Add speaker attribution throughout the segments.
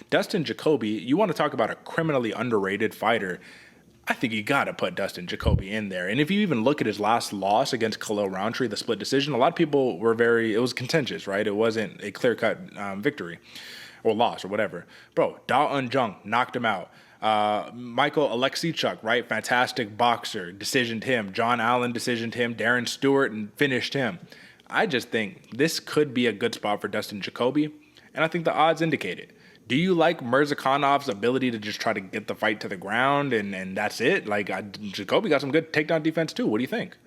Speaker 1: Dustin Jacoby, you want to talk about a criminally underrated fighter. I think you got to put Dustin Jacoby in there. And if you even look at his last loss against Khalil Roundtree, the split decision, a lot of people were it was contentious, right? It wasn't a clear-cut victory or loss or whatever. Bro, Da Un Jung knocked him out. Michael Alexichuk, right? Fantastic boxer, decisioned him. John Allen decisioned him. Darren Stewart and finished him. I just think this could be a good spot for Dustin Jacoby, and I think the odds indicate it. Do you like Murzakonov's ability to just try to get the fight to the ground and that's it? Like, Jacoby got some good takedown defense too. What do you think?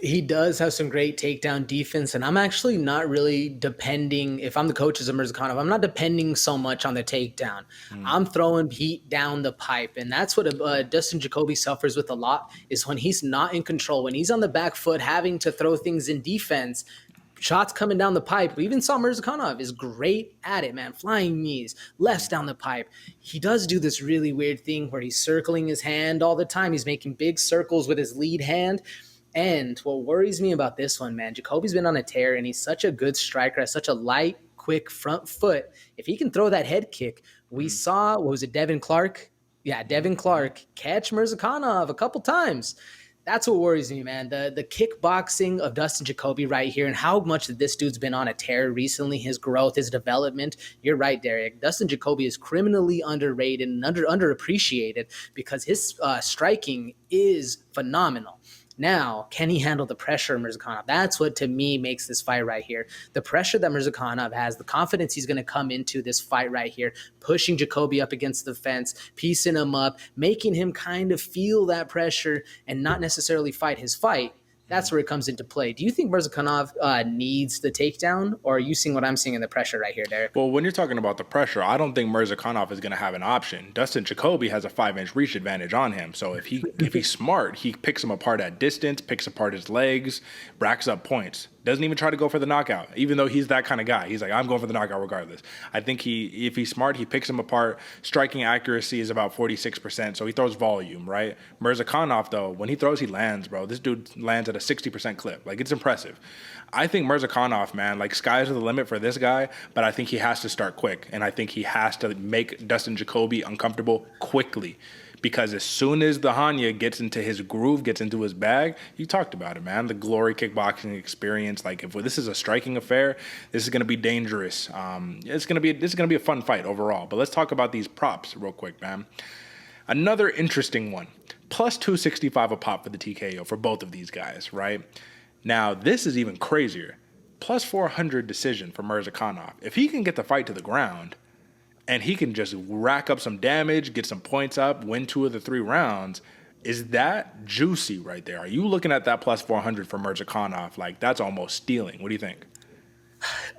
Speaker 2: He does have some great takedown defense, and I'm actually not really depending, if I'm the coaches of Murzakanov, I'm not depending so much on the takedown. I'm throwing heat down the pipe, and that's what Dustin Jacoby suffers with a lot, is when he's not in control, when he's on the back foot having to throw things in defense, shots coming down the pipe. We even saw Murzakanov is great at it, man. Flying knees, lefts down the pipe. He does do this really weird thing where he's circling his hand all the time. He's making big circles with his lead hand. And what worries me about this one, man, Jacoby's been on a tear, and he's such a good striker, has such a light, quick front foot. If he can throw that head kick, we saw, what was it, Devin Clark? Yeah, Devin Clark catch Murzakanov a couple times. That's what worries me, man. The kickboxing of Dustin Jacoby right here, and how much that this dude's been on a tear recently, his growth, his development. You're right, Derek. Dustin Jacoby is criminally underrated and underappreciated because his striking is phenomenal. Now, can he handle the pressure of Murzakanov? That's what, to me, makes this fight right here. The pressure that Murzakanov has, the confidence he's going to come into this fight right here, pushing Jacoby up against the fence, piecing him up, making him kind of feel that pressure and not necessarily fight his fight. That's where it comes into play. Do you think Murzakanov needs the takedown, or are you seeing what I'm seeing in the pressure right here, Derek?
Speaker 1: Well, when you're talking about the pressure, I don't think Murzakanov is going to have an option. Dustin Jacoby has a 5-inch reach advantage on him. So if he's smart, he picks him apart at distance, picks apart his legs, racks up points. Doesn't even try to go for the knockout, even though he's that kind of guy. He's like, I'm going for the knockout regardless. I think if he's smart, he picks him apart. Striking accuracy is about 46%, so he throws volume, right? Murzakanov, though, when he throws, he lands, bro. This dude lands at a 60% clip. Like, it's impressive. I think Murzakanov, man, like, sky's the limit for this guy, but I think he has to start quick, and I think he has to make Dustin Jacoby uncomfortable quickly. Because as soon as the Hanya gets into his groove, gets into his bag, you talked about it, man. The glory kickboxing experience. Like, if this is a striking affair, this is going to be dangerous. This is going to be a fun fight overall. But let's talk about these props real quick, man. Another interesting one. Plus 265 a pop for the TKO for both of these guys, right? Now, this is even crazier. Plus 400 decision for Murzakanov. If he can get the fight to the ground, and he can just rack up some damage, get some points up, win 2 of the 3 rounds, is that juicy right there? Are you looking at that plus 400 for Murzakanov? Like, that's almost stealing. What do you think?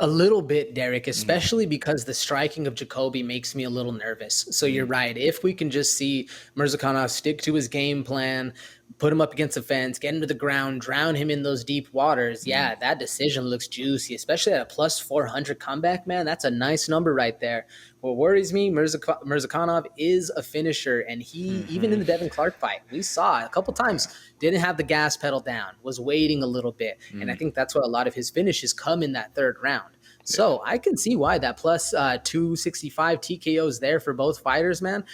Speaker 2: A little bit, Derek, especially because the striking of Jacoby makes me a little nervous. So you're right. If we can just see Murzakanov stick to his game plan, put him up against the fence, get him to the ground, drown him in those deep waters, yeah, that decision looks juicy, especially at a plus 400 comeback, man. That's a nice number right there. What worries me, Murzakanov is a finisher, and he, even in the Devin Clark fight, we saw a couple times, didn't have the gas pedal down, was waiting a little bit, and I think that's what a lot of his finishes come in that third round. So I can see why that plus 265 TKO is there for both fighters, man.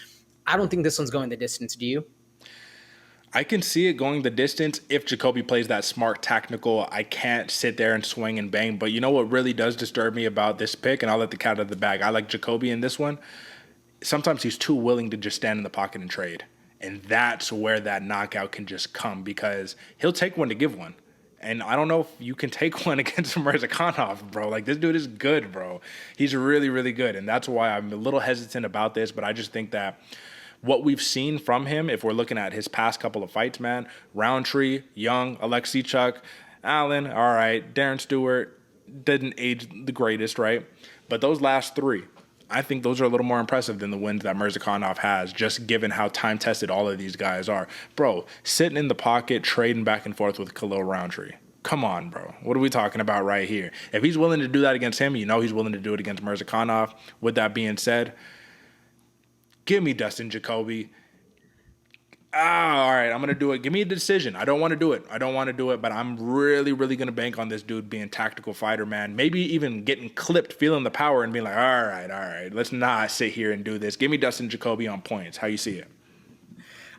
Speaker 2: I don't think this one's going the distance. Do you?
Speaker 1: I can see it going the distance if Jacoby plays that smart tactical. I can't sit there and swing and bang. But you know what really does disturb me about this pick, and I'll let the cat out of the bag. I like Jacoby in this one. Sometimes he's too willing to just stand in the pocket and trade. And that's where that knockout can just come, because he'll take one to give one. And I don't know if you can take one against Murzakanov, bro. Like, this dude is good, bro. He's really, really good. And that's why I'm a little hesitant about this. But I just think that what we've seen from him, if we're looking at his past couple of fights, man, Roundtree, Young, Alexichuk, Allen, all right, Darren Stewart, didn't age the greatest, right? But those last 3, I think those are a little more impressive than the wins that Murzakanov has, just given how time-tested all of these guys are. Bro, sitting in the pocket, trading back and forth with Khalil Roundtree. Come on, bro. What are we talking about right here? If he's willing to do that against him, you know he's willing to do it against Murzakanov. With that being said, give me Dustin Jacoby. All right, I'm gonna do it. Give me a decision. I don't want to do it. I don't want to do it, but I'm really, really gonna bank on this dude being tactical fighter, man. Maybe even getting clipped, feeling the power, and being like, all right, let's not sit here and do this. Give me Dustin Jacoby on points. How you see it?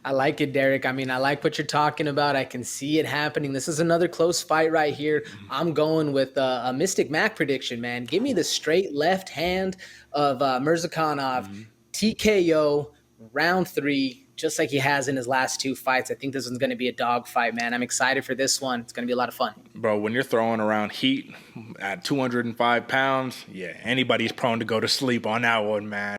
Speaker 2: I like it, Derek. I mean, I like what you're talking about. I can see it happening. This is another close fight right here. I'm going with a Mystic Mac prediction, man. Give me the straight left hand of Murzakanov, TKO, round 3, just like he has in his last 2 fights. I think this one's going to be a dog fight, man. I'm excited for this one. It's going to be a lot of fun.
Speaker 1: Bro, when you're throwing around heat at 205 pounds, yeah, anybody's prone to go to sleep on that one, man.